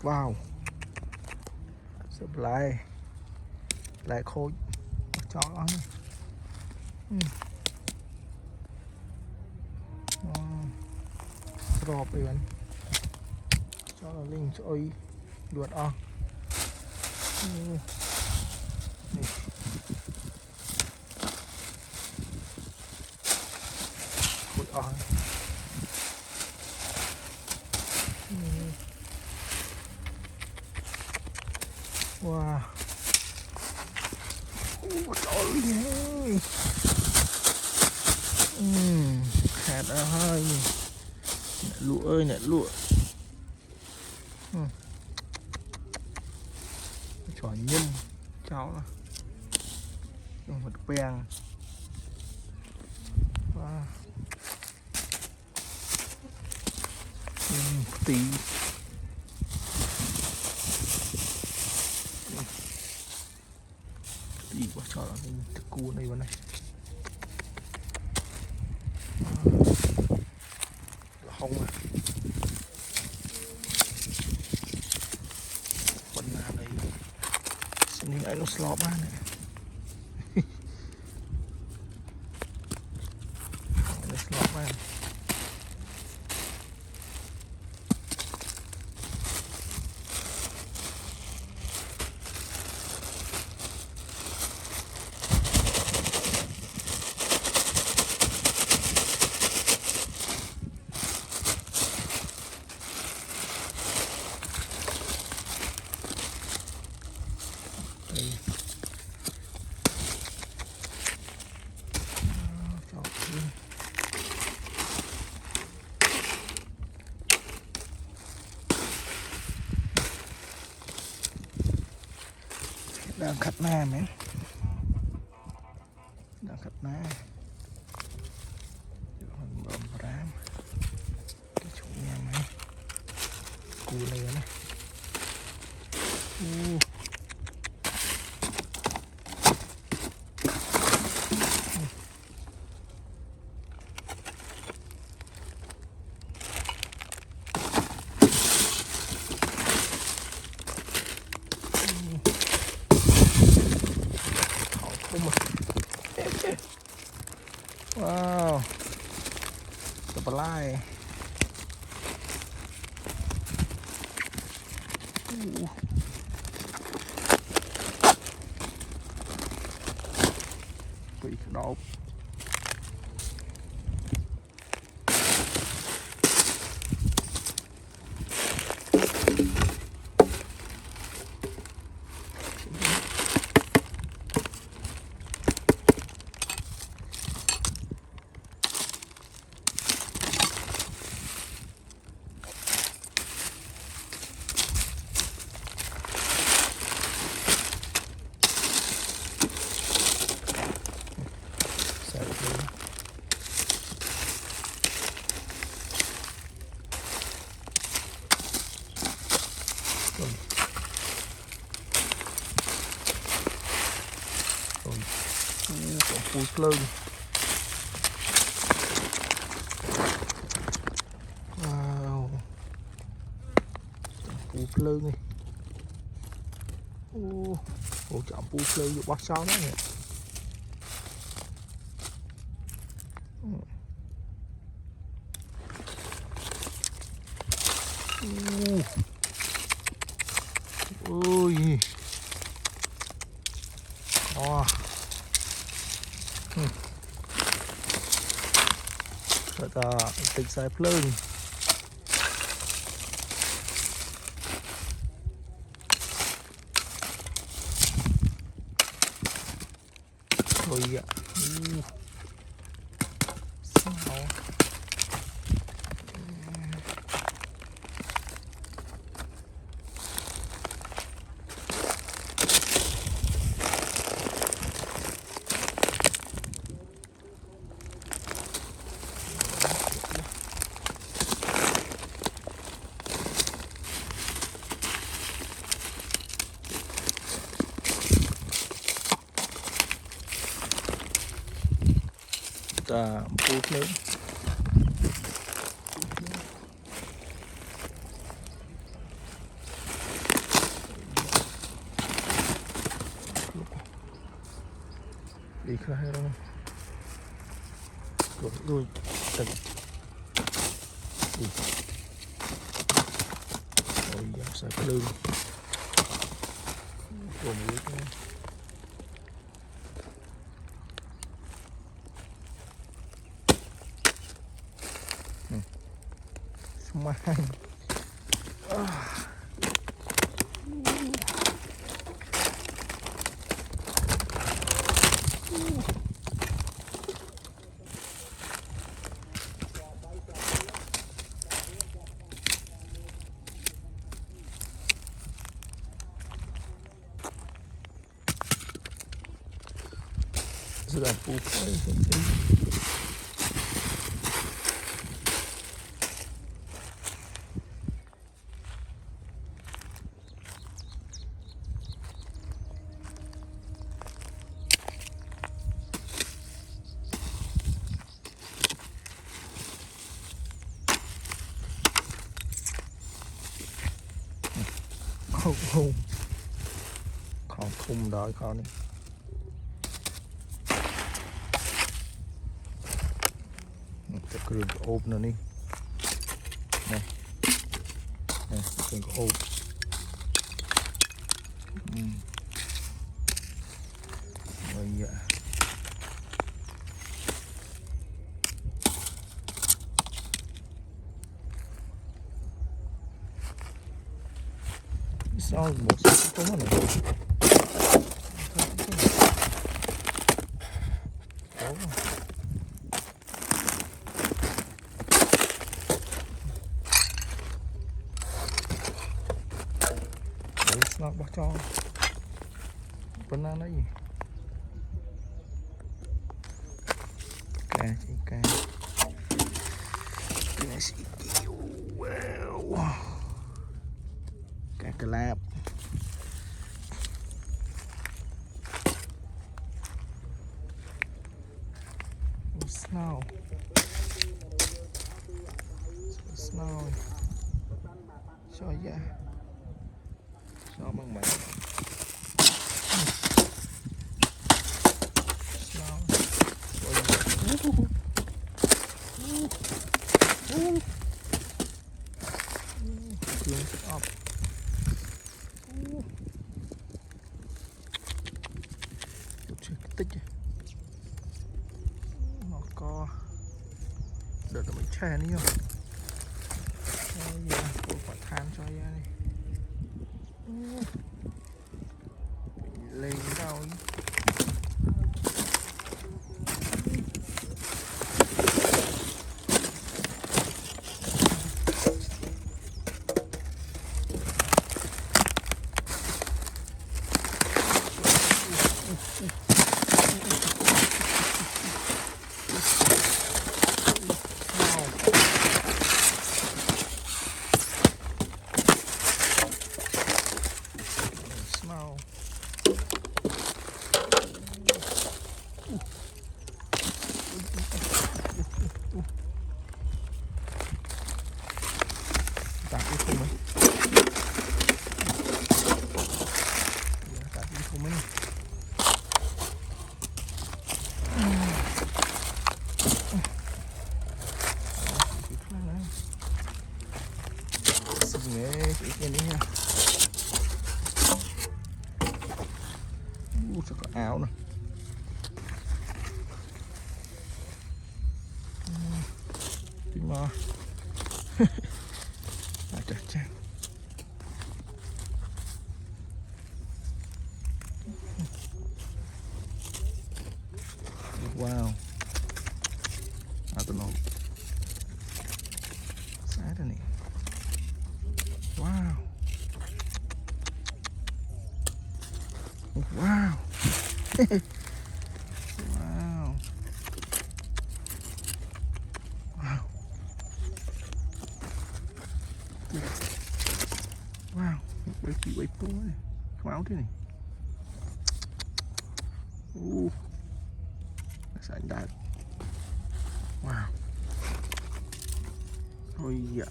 Wow, sập lại khôi cho nó rộp đi bạn cho nó linh ơi đuột o khôi o wow trời ơi hạt hơi lụa ơi nè lụa trò nhâm cháu là một bèng wow. Tí quá cho là cái cua này vào này không à quần nào đây xin những anh nó slop ba này nó slop ba đang khát na mấy đang khát na bầm rám cái chỗ nhà này cua này này wow supply bị đổ còn pui plơn wow pui plơn này ô chọn pui plơn vô bắt sao đó nè ôi thật là tịch sai plơn rồi ạ sao bút lên khai rồi rồi từng rồi dám sai cái lưng cùng với cái smile sudah pukul không còn thùng đợi con đi cái đường ốp nữa đi này này đường ốp rồi dạ sao một số có này nó bắt cho bên đó nó gì cá chỉ cá cá xì kiều wow cá cà lạp snow cho ra cho bằng máy tích nó có đợt nó mình chè đi không tôi phải than cho ra đi lên đâu cái này nha sẽ có áo nè tìm mò chặt chặt wow I don't know sao đây này wow wow wow wow wow bấy chị bấy tôi không áo thế này sạch đạt wow ôi dạ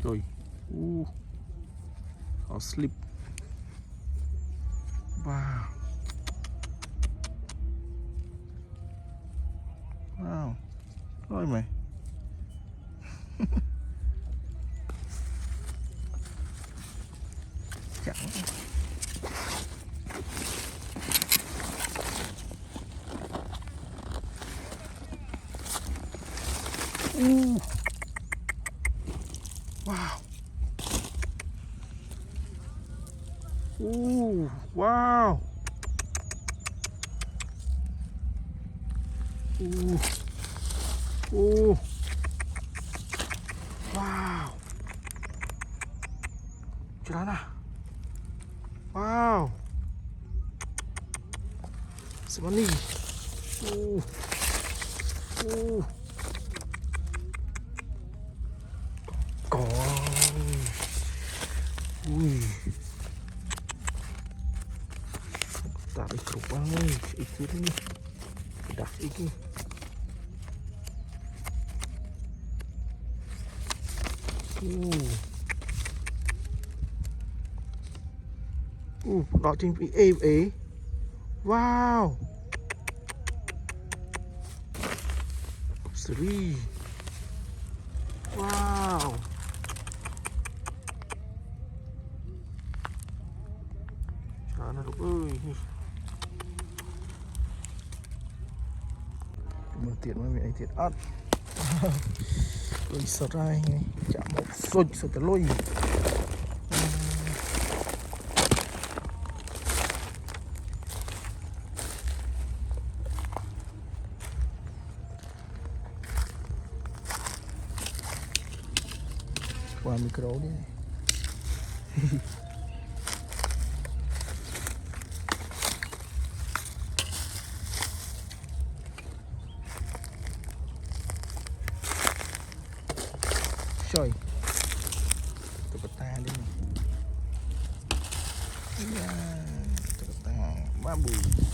rồi khó slip Wow. Wow. Thôi mày. Chẳng. Wow. Wow. Wow. Celana. Wow. Semani. Còn. Ui. Tak ada kerupang ni. Itu ni. Dah ini. Đó trên bị ê ế. Wow. Sri. Wow. Trời ơi Lục ơi. Mở tiền mà mình tiền ớt. Lôi sọt ra này. Chạm một sôi sọt cái lôi. Qua micro đi. Rồi. Tụi ta đi. Tụi ta ba bùi.